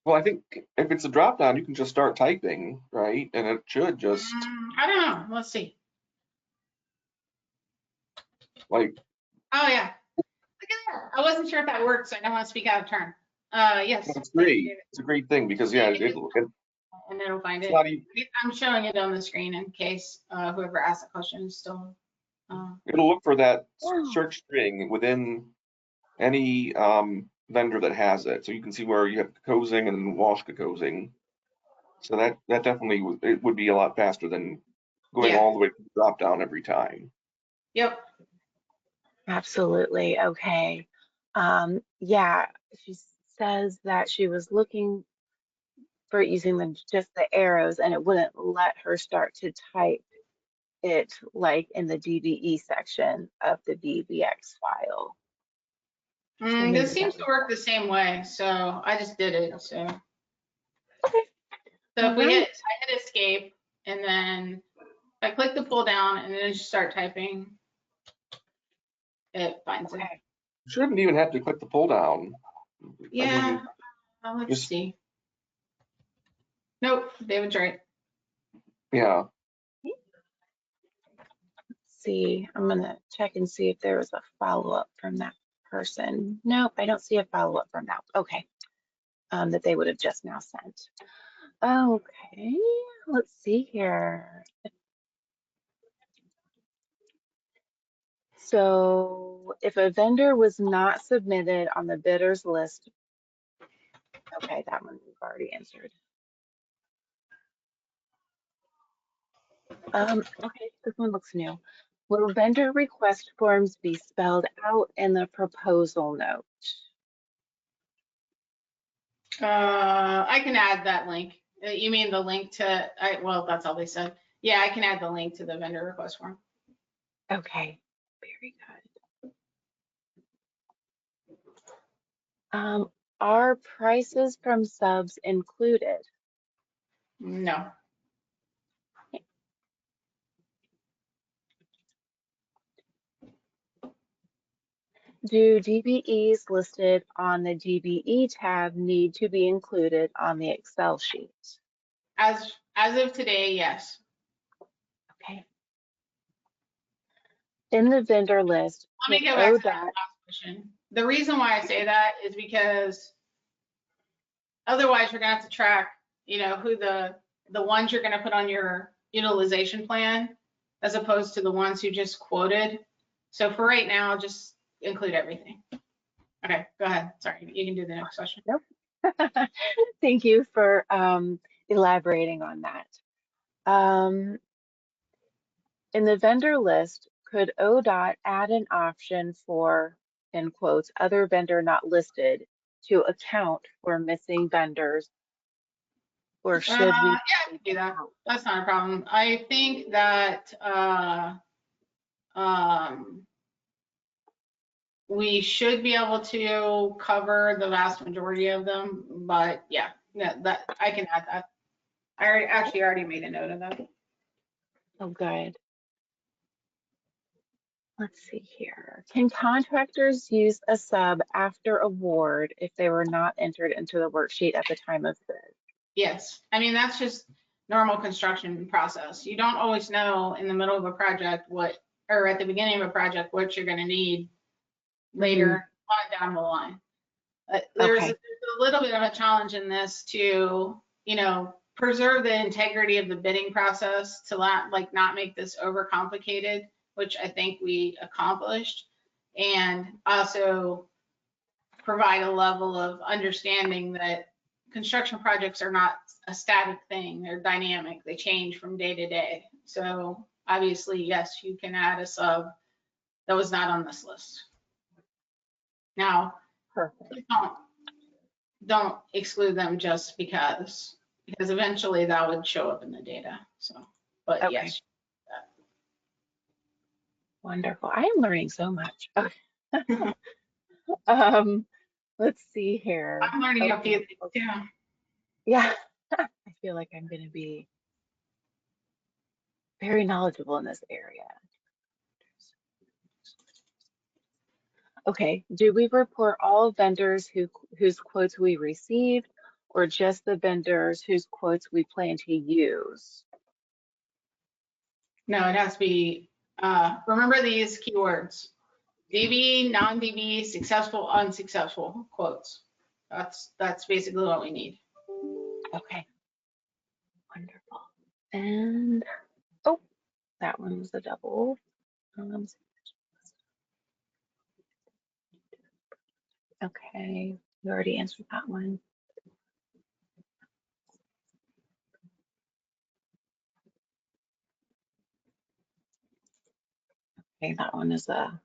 Well, I think if it's a drop down, you can just start typing, right? And it should just I don't know. Let's see. like, Oh yeah. Look at that. I wasn't sure if that worked, so I don't want to speak out of turn. Yes. it's great. It's a great thing because yeah, And it'll find it's it. not even, I'm showing it on the screen in case whoever asked the question is still. it'll look for that Wow. search string within any vendor that has it. So you can see where you have Kocing and Walsh Kocing. So that definitely it would be a lot faster than going Yeah. all the way to the drop down every time. Yep. Absolutely. Okay. Yeah, she says that she was looking for using just the arrows and it wouldn't let her start to type it like in the DBE section of the DBX file. So maybe This seems that to was work the same way, so I just did it. So okay. if All we right. I hit escape, and then I click the pull down, and then just start typing. It finds it. Okay. You shouldn't even have to click the pull down. Yeah. I mean, Let's see. Nope. David's right. yeah. See, I'm gonna check and see if there was a follow-up from that person. Nope, I don't see a follow-up from that. Okay. That they would have just now sent. Okay, let's see here. So if a vendor was not submitted on the bidders list, okay, that one we've already answered. Okay, this one looks new. Will vendor request forms be spelled out in the proposal note? I can add that link. You mean the link to? Well, that's all they said. Yeah, I can add the link to the vendor request form. Okay, very good. Are prices from subs included? No. Do DBEs listed on the DBE tab need to be included on the Excel sheet? As of today, yes. Okay. In the vendor list, Let me can go back to that ODOT, last question. The reason why I say that is because otherwise you're gonna have to track, who the ones you're gonna put on your utilization plan, as opposed to the ones who just quoted. So for right now, just include everything. Okay, go ahead. Sorry, you can do the next question. nope. Thank you for elaborating on that. In the vendor list, could ODOT add an option for, in quotes, other vendor not listed to account for missing vendors, or should we? Yeah, I can do that. That's not a problem. I think that we should be able to cover the vast majority of them, but yeah, that I can add that. I actually already made a note of that. Oh, good. Let's see here. Can contractors use a sub after award if they were not entered into the worksheet at the time of bid? Yes, I mean, that's just normal construction process. You don't always know in the middle of a project or at the beginning of a project, what you're gonna need later on down the line. There's Okay. a little bit of a challenge in this to, preserve the integrity of the bidding process, to not make this overcomplicated, which I think we accomplished, and also provide a level of understanding that construction projects are not a static thing. They're dynamic. They change from day to day. So obviously, yes, you can add a sub that was not on this list. Now, Perfect. don't exclude them just because eventually that would show up in the data. So, but Okay. yes. Wonderful. I am learning so much. Let's see here. I'm learning a few Okay. things too. Yeah, I feel like I'm going to be very knowledgeable in this area. Okay, do we report all vendors whose quotes we received, or just the vendors whose quotes we plan to use? No, it has to be, remember these keywords. DBE, non-DBE, successful, unsuccessful quotes. That's basically what we need. Okay, wonderful. And, oh, that one was a double. Okay, you already answered that one. Okay, that one is a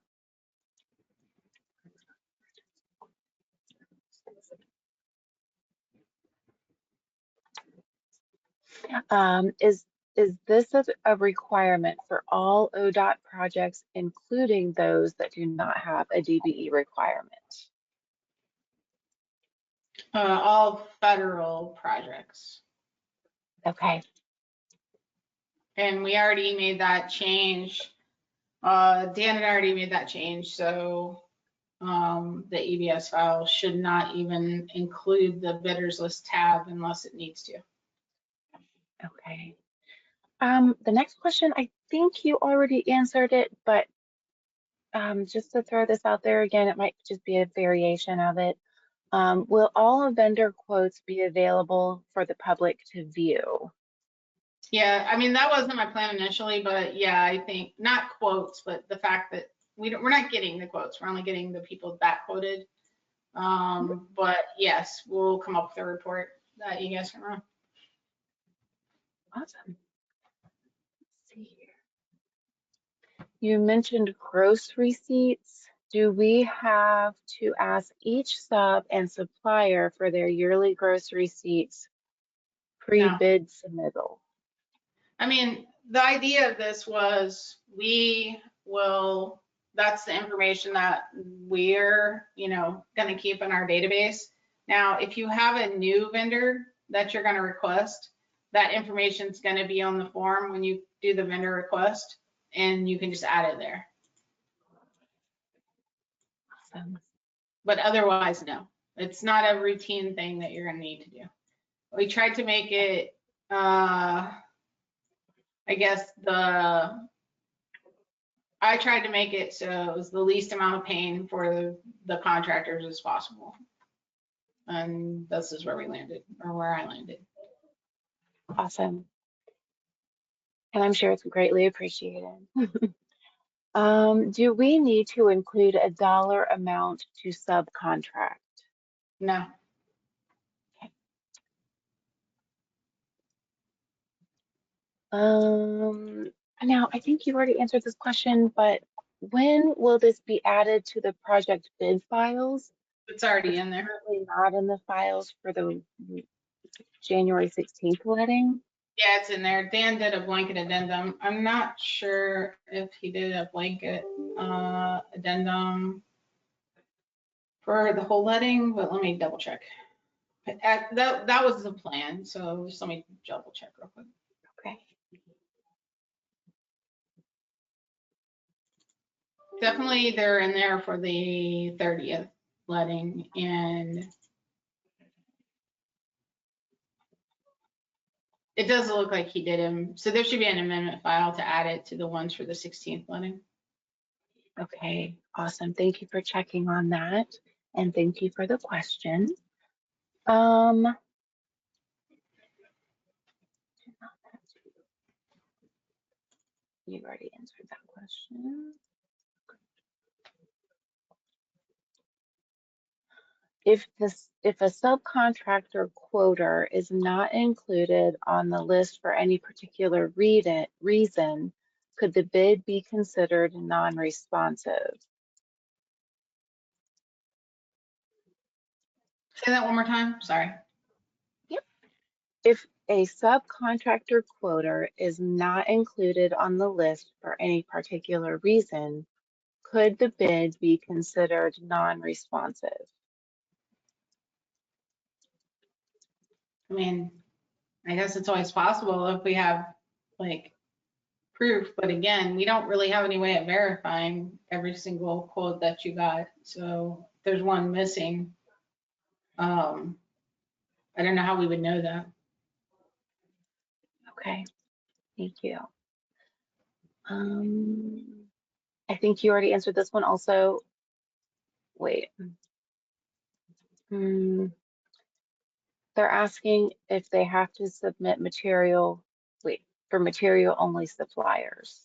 is this a requirement for all ODOT projects, including those that do not have a DBE requirement? All federal projects. Okay, And we already made that change. Dan had already made that change, so the EBS file should not even include the bidders list tab unless it needs to. okay. The next question, I think you already answered it, but just to throw this out there again, it might just be a variation of it. Will all vendor quotes be available for the public to view? Yeah, I mean, that wasn't my plan initially, but yeah, I think not quotes, but the fact that we're not getting the quotes. We're only getting the people that quoted. But yes, we'll come up with a report that you guys can run. Awesome. Let's see here. You mentioned gross receipts. Do we have to ask each sub and supplier for their yearly gross receipts No. pre-bid submittal? I mean, the idea of this was that's the information that we're, going to keep in our database. Now, if you have a new vendor that you're going to request, that information is going to be on the form when you do the vendor request, and you can just add it there. Awesome. But otherwise, no, it's not a routine thing that you're going to need to do. We tried to make it, I tried to make it so it was the least amount of pain for the contractors as possible. And this is where we landed, or where I landed. Awesome. And I'm sure it's greatly appreciated. Do we need to include a dollar amount to subcontract? No. Now I think you already answered this question, but when will this be added to the project bid files? It's already in there. Currently not in the files for the January 16th letting. Yeah, it's in there. Dan did a blanket addendum. I'm not sure if he did a blanket addendum for the whole letting, but let me double check. That was the plan, so just let me double check real quick. Okay. Definitely they're in there for the 30th letting, and it does look like he did him. So there should be an amendment file to add it to the ones for the 16th letting. Okay, awesome. Thank you for checking on that. And thank you for the question. You already answered that question. If a subcontractor quoter is not included on the list for any particular reason, could the bid be considered non-responsive? Say that one more time. Sorry. Yep. If a subcontractor quoter is not included on the list for any particular reason, could the bid be considered non-responsive? I mean, I guess it's always possible if we have like proof, but again, we don't really have any way of verifying every single quote that you got. So if there's one missing, I don't know how we would know that. Okay, thank you. I think you already answered this one also. Wait. They're asking if they have to submit material, for material only suppliers.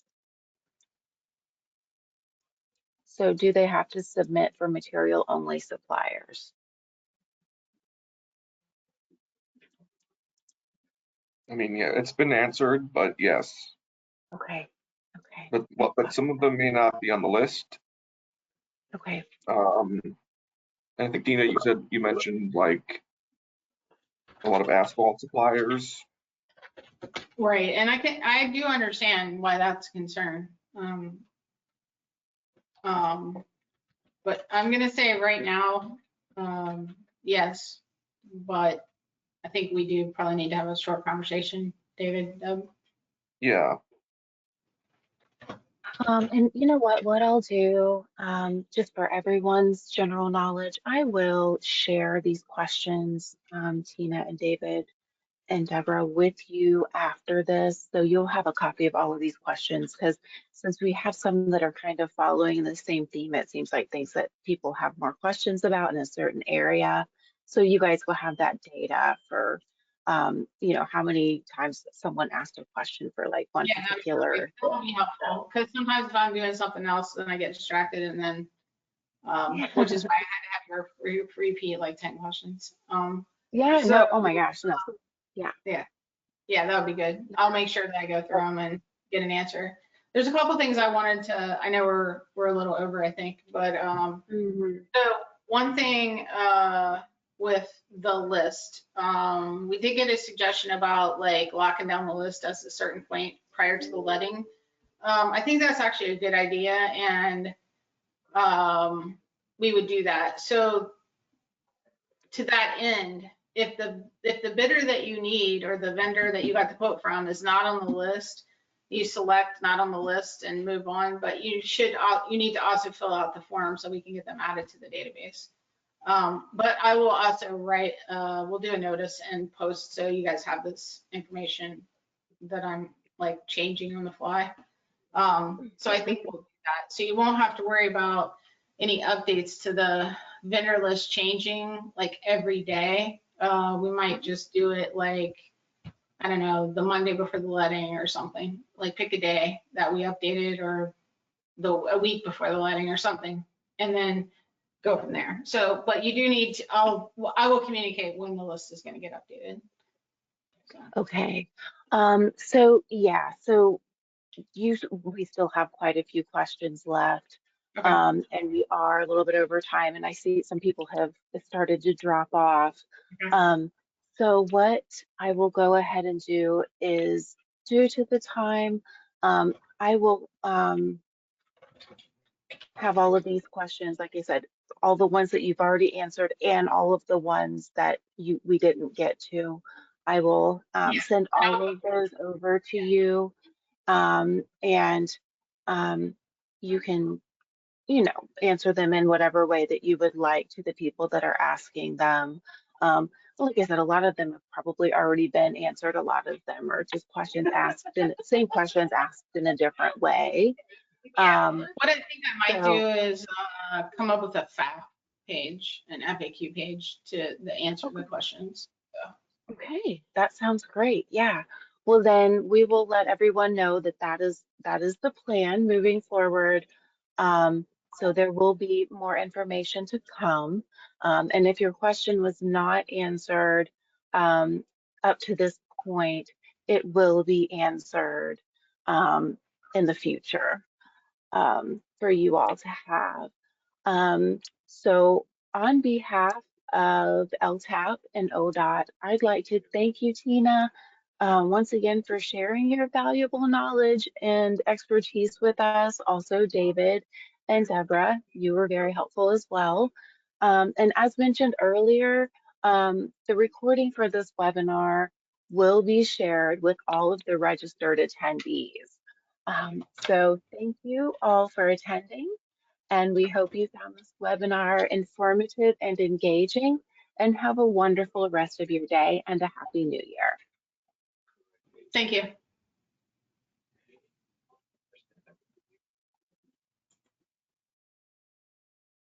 So do they have to submit for material only suppliers? I mean, yeah, it's been answered, but yes. Okay, okay, But some of them may not be on the list. okay. I think, Dina, you mentioned like a lot of asphalt suppliers. Right, and I do understand why that's a concern. But I'm gonna say right now, yes, but I think we do probably need to have a short conversation, David. Yeah. And you know what I'll do, just for everyone's general knowledge, I will share these questions, Tina and David and Deborah, with you after this. So you'll have a copy of all of these questions, because since we have some that are kind of following the same theme, it seems like things that people have more questions about in a certain area. So you guys will have that data for, you know, how many times someone asked a question for like one Yeah, particular. that would be helpful, because sometimes if I'm doing something else, then I get distracted, and then, which is why I had to have her repeat like 10 questions. Yeah, So no, oh my gosh, no. yeah, that would be good. I'll make sure that I go through them and get an answer. There's a couple things I wanted to, I know we're a little over, I think, but so one thing with the list, we did get a suggestion about like locking down the list at a certain point prior to the letting. I think that's actually a good idea, and we would do that. So to that end, if the bidder that you need or the vendor that you got the quote from is not on the list, you select not on the list and move on. But you need to also fill out the form so we can get them added to the database. But I will also write, we'll do a notice and post so you guys have this information that I'm like changing on the fly. So I think we'll do that. So you won't have to worry about any updates to the vendor list changing like every day. We might just do it like, I don't know, the Monday before the letting or something. Like pick a day that we updated, or a week before the letting or something, and then go from there. So, but you do need to, I will communicate when the list is going to get updated. So. Okay. So yeah, so we still have quite a few questions left. Okay. And we are a little bit over time, and I see some people have started to drop off. Okay. So what I will go ahead and do is, due to the time, I will have all of these questions, like I said, all the ones that you've already answered and all of the ones that we didn't get to. I will send all of those over to you, and you can, you know, answer them in whatever way that you would like to the people that are asking them. Like I said, a lot of them have probably already been answered. A lot of them are just questions asked, and same questions asked in a different way. What I think I might So, do is come up with a FAQ page, an FAQ page to answer the questions. So. okay, that sounds great. Yeah. Well, then we will let everyone know that that is the plan moving forward. So there will be more information to come. And if your question was not answered up to this point, it will be answered in the future for you all to have. So on behalf of LTAP and ODOT, I'd like to thank you, Tina, once again for sharing your valuable knowledge and expertise with us. Also, David, And Deborah, you were very helpful as well. And as mentioned earlier, the recording for this webinar will be shared with all of the registered attendees. So thank you all for attending, and we hope you found this webinar informative and engaging, and have a wonderful rest of your day and a happy new year. Thank you.